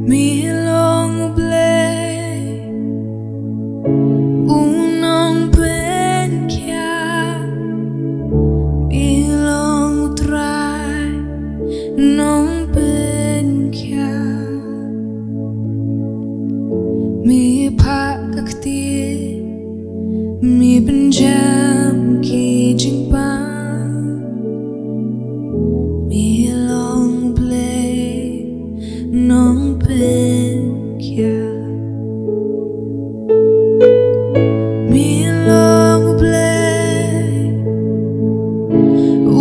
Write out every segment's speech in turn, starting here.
Mi long blei u nongpynkhiah, mi long trai nongpynkhiah, mi phakakti mi penjam ki jingpang, mi long blei nongpynkhiah. Mi long blei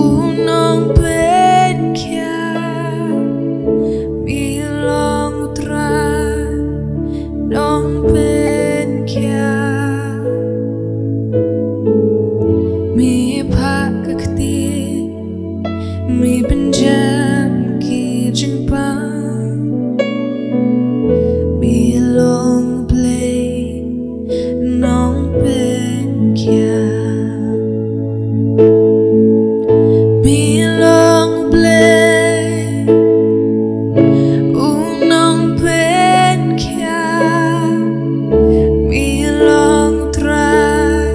u nongpynkhiah, mi long trai nongpynkhiah, mi phakakti mi penjam ki jingpang, mi long blei nongpynkhiah. Mi long blei u nongpynkhiah, mi long trai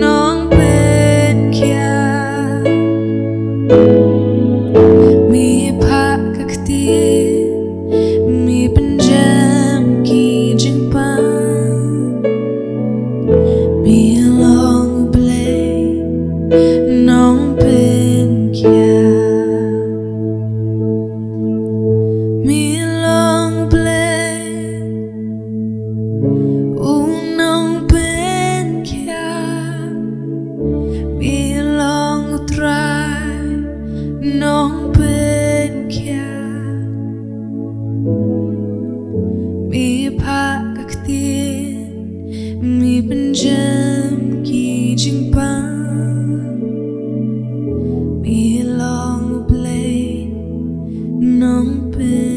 nongpynkhiah, mi phakakti mi penjam ki jingpang, mi long blei nongpynkhiah. Mi long blei u nongpynkhiah, mi long trai nongpynkhiah, mi phakakti mi penjam ki jingpang, mi long blei nongpynkhiah.